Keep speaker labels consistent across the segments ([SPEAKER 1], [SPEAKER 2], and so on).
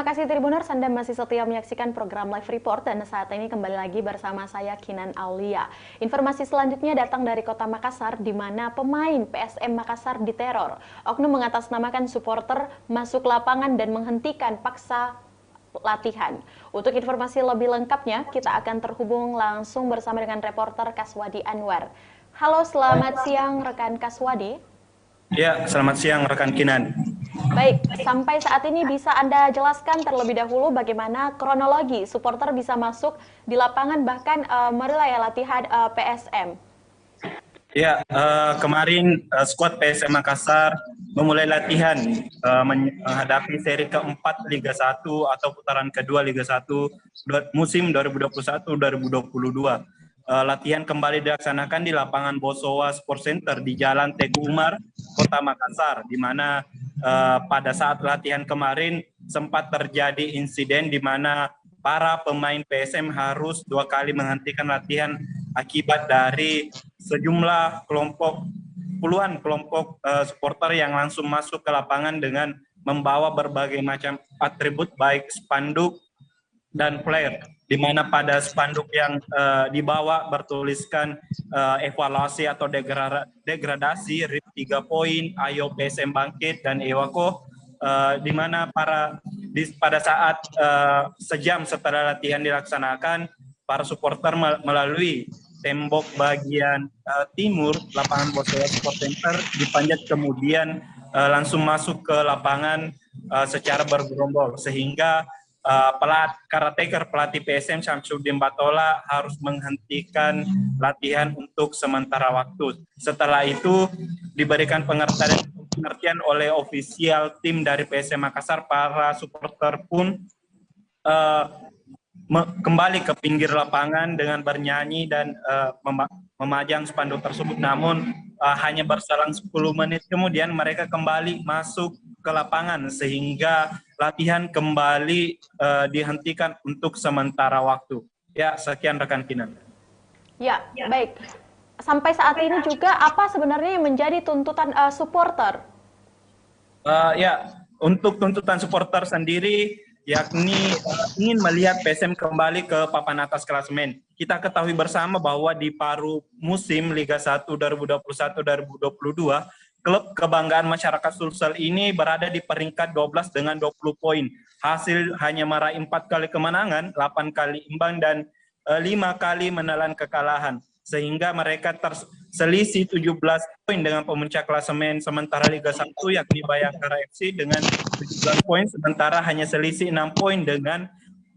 [SPEAKER 1] kasih Tribuners, Anda masih setia menyaksikan program Live Report dan saat ini kembali lagi bersama saya Kinan Aulia. Informasi selanjutnya datang dari Kota Makassar di mana pemain PSM Makassar diteror. Oknum mengatasnamakan supporter masuk lapangan dan menghentikan paksa latihan. Untuk informasi lebih lengkapnya, kita akan terhubung langsung bersama dengan reporter Kaswadi Anwar. Halo, selamat siang rekan Kaswadi.
[SPEAKER 2] Ya, selamat siang rekan Kinan.
[SPEAKER 1] Baik, sampai saat ini bisa Anda jelaskan terlebih dahulu bagaimana kronologi supporter bisa masuk di lapangan bahkan mulai latihan PSM.
[SPEAKER 2] Ya, kemarin skuad PSM Makassar memulai latihan menghadapi seri keempat Liga 1 atau putaran kedua Liga 1 musim 2021-2022. Latihan kembali dilaksanakan di lapangan Bosowa Sport Center di Jalan Teguh Umar, Kota Makassar, di mana pada saat latihan kemarin sempat terjadi insiden di mana para pemain PSM harus 2 kali menghentikan latihan akibat dari sejumlah puluhan kelompok supporter yang langsung masuk ke lapangan dengan membawa berbagai macam atribut baik spanduk dan flare, di mana pada spanduk yang dibawa bertuliskan evaluasi atau degradasi, RIP 3 poin, ayo PSM bangkit, dan Ewako, di mana pada saat sejam setelah latihan dilaksanakan, para supporter melalui tembok bagian timur lapangan Bosowa Sport Center dipanjat kemudian langsung masuk ke lapangan secara bergerombol, sehingga pelatih PSM Syamsuddin Batola harus menghentikan latihan untuk sementara waktu. Setelah itu diberikan pengertian oleh ofisial tim dari PSM Makassar, para supporter pun kembali ke pinggir lapangan dengan bernyanyi dan memajang spanduk tersebut. Namun hanya berselang 10 menit kemudian mereka kembali masuk ke lapangan sehingga latihan kembali dihentikan untuk sementara waktu. Ya, sekian rekan Kinan.
[SPEAKER 1] Ya, baik. Sampai saat ini juga apa sebenarnya yang menjadi tuntutan supporter?
[SPEAKER 2] Ya, untuk tuntutan supporter sendiri yakni ingin melihat PSM kembali ke papan atas klasemen. Kita ketahui bersama bahwa di paruh musim Liga 1 2021-2022, klub kebanggaan masyarakat Sulsel ini berada di peringkat 12 dengan 20 poin. Hasil hanya meraih 4 kali kemenangan, 8 kali imbang, dan 5 kali menelan kekalahan. Sehingga mereka terselisih 17 poin dengan pemuncak klasemen sementara Liga 1 yakni Bayangkara FC dengan 17 poin, sementara hanya selisih 6 poin dengan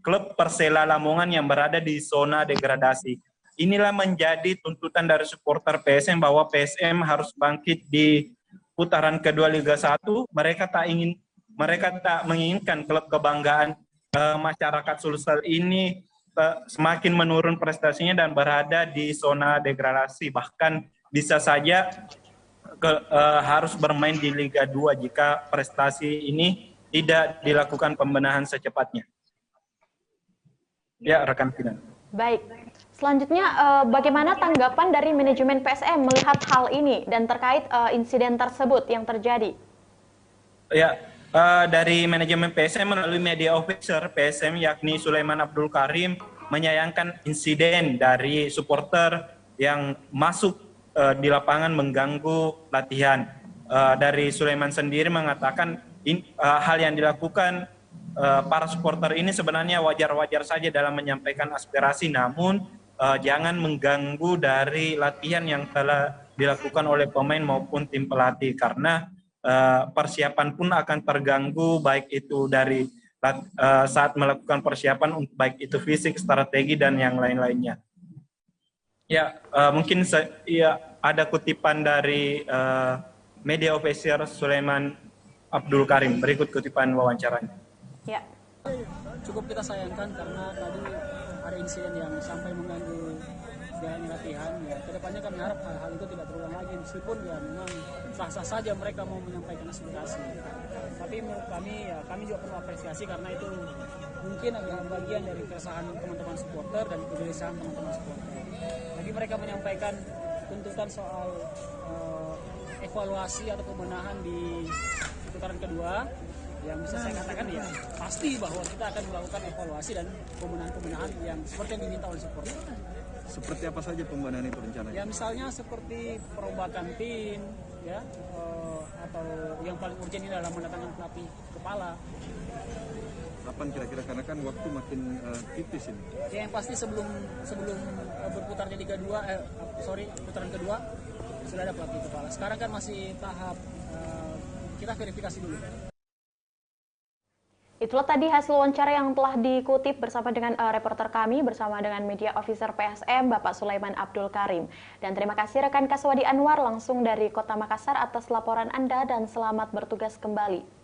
[SPEAKER 2] klub Persela Lamongan yang berada di zona degradasi. Inilah menjadi tuntutan dari supporter PSM bahwa PSM harus bangkit di putaran kedua Liga 1. Mereka tak menginginkan klub kebanggaan masyarakat Sulsel ini semakin menurun prestasinya dan berada di zona degradasi. Bahkan bisa saja harus bermain di Liga 2 jika prestasi ini tidak dilakukan pembenahan secepatnya. Ya, rekan Kinan.
[SPEAKER 1] Baik. Selanjutnya, bagaimana tanggapan dari manajemen PSM melihat hal ini dan terkait insiden tersebut yang terjadi?
[SPEAKER 2] Ya, dari manajemen PSM melalui media officer PSM yakni Sulaiman Abdul Karim menyayangkan insiden dari supporter yang masuk di lapangan mengganggu latihan. Dari Sulaiman sendiri mengatakan hal yang dilakukan para supporter ini sebenarnya wajar-wajar saja dalam menyampaikan aspirasi, namun jangan mengganggu dari latihan yang telah dilakukan oleh pemain maupun tim pelatih, karena persiapan pun akan terganggu baik itu dari saat melakukan persiapan, baik itu fisik, strategi, dan yang lain-lainnya. Ya, mungkin ada kutipan dari media officer Sulaiman Abdul Karim. Berikut kutipan wawancaranya.
[SPEAKER 1] Ya.
[SPEAKER 3] Cukup kita sayangkan karena tadi ada insiden yang sampai mengganggu jalannya latihan. Ya, kedepannya kami harap hal itu tidak terulang lagi, meskipun ya memang sah-sah saja mereka mau menyampaikan aspirasi. Tapi menurut kami, ya kami juga perlu apresiasi karena itu mungkin adalah bagian dari keresahan teman-teman supporter dan kegelisahan teman-teman supporter. Jadi mereka menyampaikan tuntutan soal evaluasi atau pembenahan di putaran kedua. yang bisa saya katakan ya pasti bahwa kita akan melakukan evaluasi dan pembenahan-pembenahan yang seperti yang diminta oleh supporter.
[SPEAKER 4] Seperti apa saja pembenahan itu rencananya?
[SPEAKER 3] Ya misalnya seperti perombakan tim, ya, atau yang paling urgent ini adalah mendatangkan pelatih kepala.
[SPEAKER 4] Kapan kira-kira, karena kan waktu makin tipis ini?
[SPEAKER 3] Ya, yang pasti sebelum berputarnya Liga 2, putaran kedua sudah ada pelatih kepala. Sekarang kan masih tahap kita verifikasi dulu.
[SPEAKER 1] Itulah tadi hasil wawancara yang telah dikutip bersama dengan reporter kami bersama dengan media officer PSM Bapak Sulaiman Abdul Karim. Dan terima kasih rekan Kaswadi Anwar langsung dari Kota Makassar atas laporan Anda dan selamat bertugas kembali.